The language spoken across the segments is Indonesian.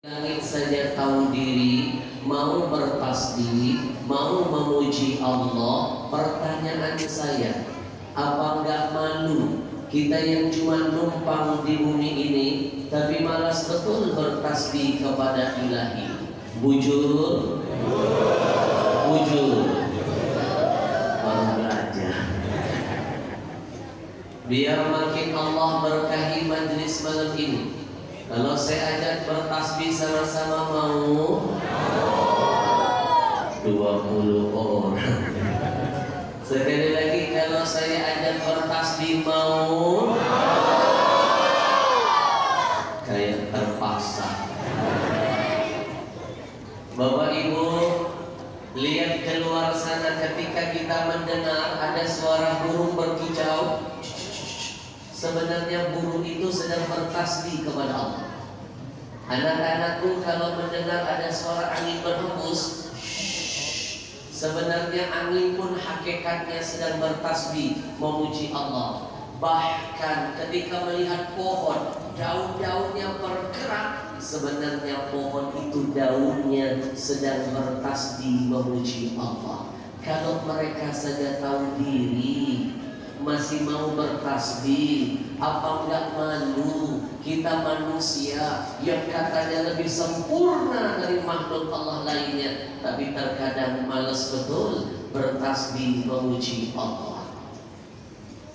Langit saja tahu diri, mau bertasbih, mau memuji Allah. Pertanyaan saya, apa enggak malu kita yang cuma numpang di bumi ini, tapi malas betul bertasbih kepada Ilahi? Bujur, bujur, baru belajar. Biar makin Allah berkahi majlis malam ini. Kalau saya ajak bertasbih sama-sama mau 20 orang. Sekali lagi, kalau saya ajak bertasbih mau, kayak terpaksa. Bapak Ibu, lihat keluar sana ketika kita mendengar ada suara burung berkicau. Sebenarnya burung itu sedang bertasbih kepada Allah. Anak-anakku kalau mendengar ada suara angin berhembus, sebenarnya angin pun hakikatnya sedang bertasbih memuji Allah. Bahkan ketika melihat pohon, daun-daunnya bergerak, sebenarnya pohon itu daunnya sedang bertasbih memuji Allah. Kalau mereka saja tahu diri, masih mau bertasbih, apa enggak malu kita manusia yang katanya lebih sempurna dari makhluk Allah lainnya, tapi terkadang malas betul bertasbih memuji Allah.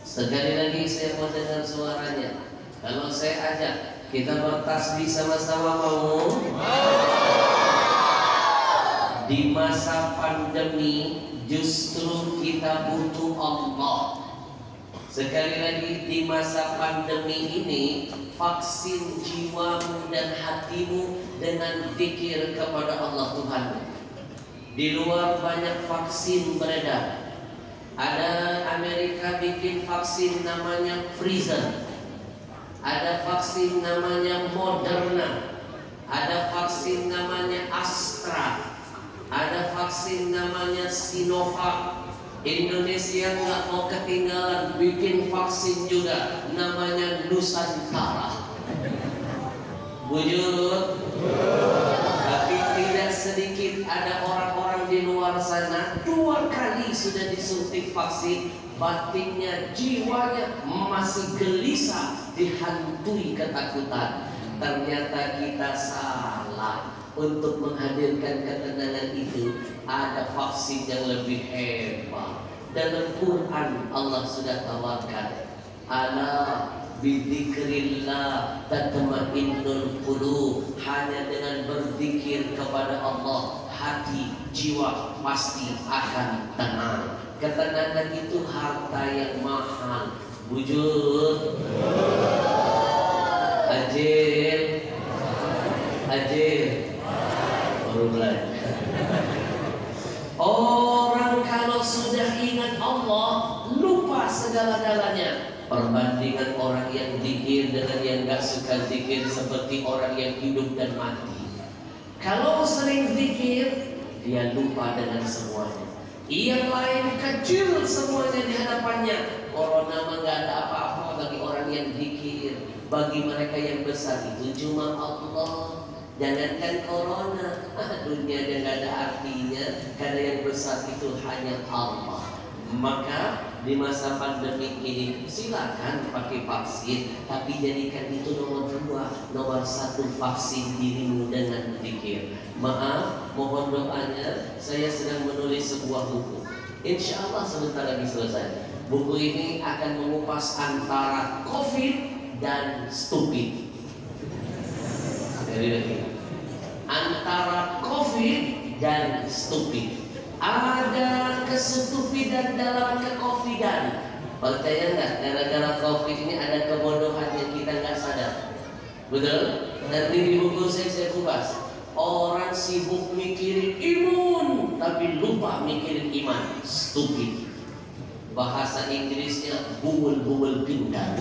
Sekali lagi saya mau dengar suaranya. Kalau saya ajak kita bertasbih sama-sama mau? Di masa pandemi justru kita butuh Allah. Sekali lagi, di masa pandemi ini, vaksin jiwamu dan hatimu dengan zikir kepada Allah Tuhan. Di luar banyak vaksin beredar. Ada Amerika bikin vaksin namanya Pfizer, ada vaksin namanya Moderna, ada vaksin namanya Astra, ada vaksin namanya Sinovac. Indonesia nggak mau ketinggalan, bikin vaksin juga namanya Nusantara. Bujur. Tapi tidak sedikit ada orang-orang di luar sana 2 kali sudah disuntik vaksin, batinnya, jiwanya masih gelisah, dihantui ketakutan. Ternyata kita salah. Untuk menghadirkan ketenangan itu ada vaksin yang lebih hebat. Dalam Quran Allah sudah tawarkan, ala bidzikrillah tatma'innul qulub. Hanya dengan berzikir kepada Allah, hati, jiwa pasti akan tenang. Ketenangan itu harta yang mahal. Bujur, ajir, ajir. Orang kalau sudah ingat Allah, lupa segala-galanya. Perbandingan orang yang zikir dengan yang gak suka zikir seperti orang yang hidup dan mati. Kalau sering zikir, dia lupa dengan semuanya. Yang lain kecil semuanya di hadapannya. Corona mah gak ada apa-apa bagi orang yang zikir. Bagi mereka yang besar itu cuma Allah. Jangankan corona, dunia yang gak ada artinya, karena yang besar itu hanya Allah. Maka di masa pandemi ini silakan pakai vaksin, tapi jadikan itu nomor 2, nomor 1 vaksin dirimu dengan zikir. Maaf, mohon doanya, saya sedang menulis sebuah buku. Insya Allah sebentar lagi selesai. Buku ini akan mengupas antara COVID dan stupid. Antara COVID dan stupid. Ada kestupidan dalam kecovidan. Percaya nggak? Gara-gara COVID ini ada kebodohan yang kita nggak sadar. Betul? Nanti di buku saya kupas. Orang sibuk mikirin imun, tapi lupa mikirin iman. Stupid. Bahasa Inggrisnya bubul-bubul pindang.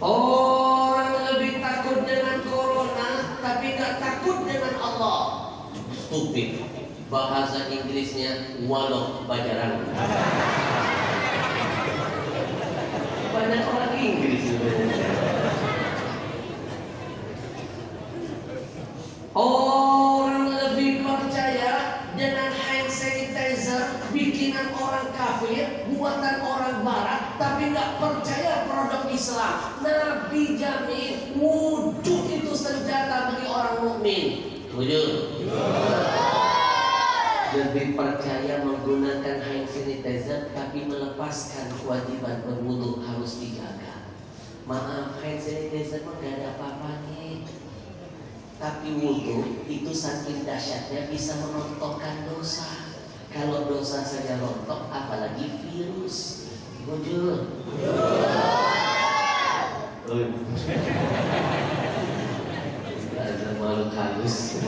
Orang lebih takut dengan corona, tapi gak takut dengan Allah. Stupid. Bahasa Inggrisnya walok bajaran. Banyak orang Inggris. Nabi jamin wudhu itu senjata bagi orang mukmin. Setuju? Lebih percaya menggunakan hand sanitizer tapi melepaskan kewajiban berwudu harus dijaga. Maaf, hand sanitizer mah gak ada apa-apanya. Tapi wudu itu saking dahsyatnya bisa merontokkan dosa. Kalau dosa saja rontok, apalagi virus. Setuju? Ada makhluk halus.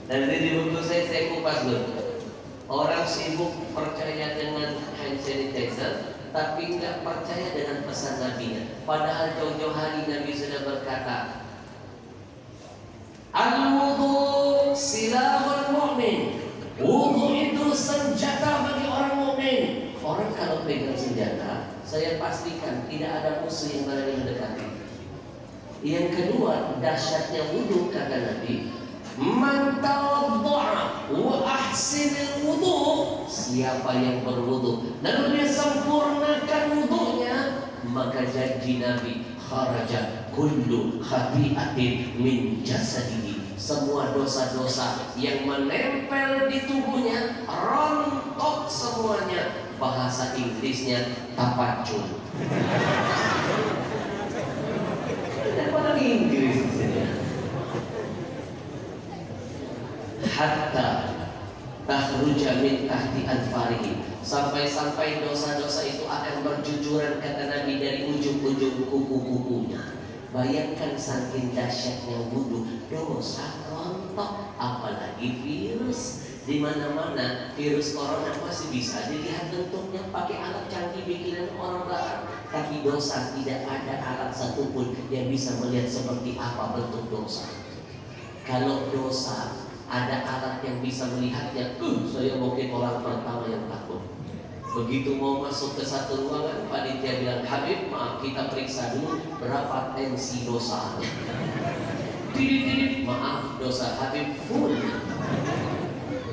Nanti di buku saya kupas dulu. Orang sibuk percaya dengan hand sanitizer, tapi nggak percaya dengan pesan Nabi-nya. Padahal jauh-jauh hari Nabi sudah berkata, al-wudu silahul mu'min. Wudu itu senjata bagi orang mukmin. Orang kalau pegang senjata, saya pastikan tidak ada musuh yang berani mendekati. Yang kedua, dahsyatnya wudu kata Nabi, man tawadda'a wa ahsinil wudu. Siapa yang berwudu lalu dia sempurnakan wudunya, maka janji Nabi, kharaja kullu khati'atin min jasadihi. Semua dosa-dosa yang menempel di tubuhnya rontok semuanya. Bahasa Inggrisnya tapacul. Ada orang Inggris di sini. Hatta takhruja min tahti anfarihi, sampai-sampai dosa-dosa itu akan berjujuran kata Nabi dari ujung-ujung kuku-kukunya. Bayangkan saking dahsyatnya wudu, dosa rontok, apalagi virus. Di mana-mana virus corona masih bisa dilihat bentuknya pakai alat canggih bikinan orang belakang, tapi dosa tidak ada alat satupun yang bisa melihat seperti apa bentuk dosa. Kalau dosa ada alat yang bisa melihatnya, saya mungkin orang pertama yang takut. Begitu mau masuk ke satu ruangan, panitia bilang, Habib, maaf kita periksa dulu berapa tensi dosanya. Tidip, maaf dosa Habib full.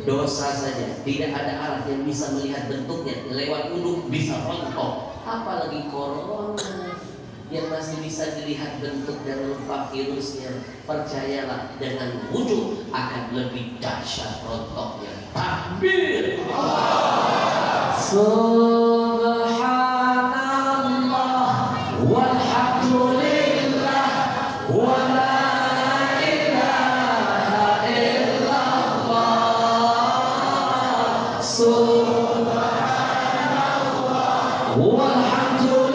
Dosa saja, tidak ada alat yang bisa melihat bentuknya. Lewat wudu bisa rontok, apalagi corona yang masih bisa dilihat bentuk dan rupa virusnya. Percayalah, dengan wudu akan lebih dahsyat rontoknya. Takbir! Subhanallah walhamdulillah wa la ilaha illallah. Subhanallah walhamdulillah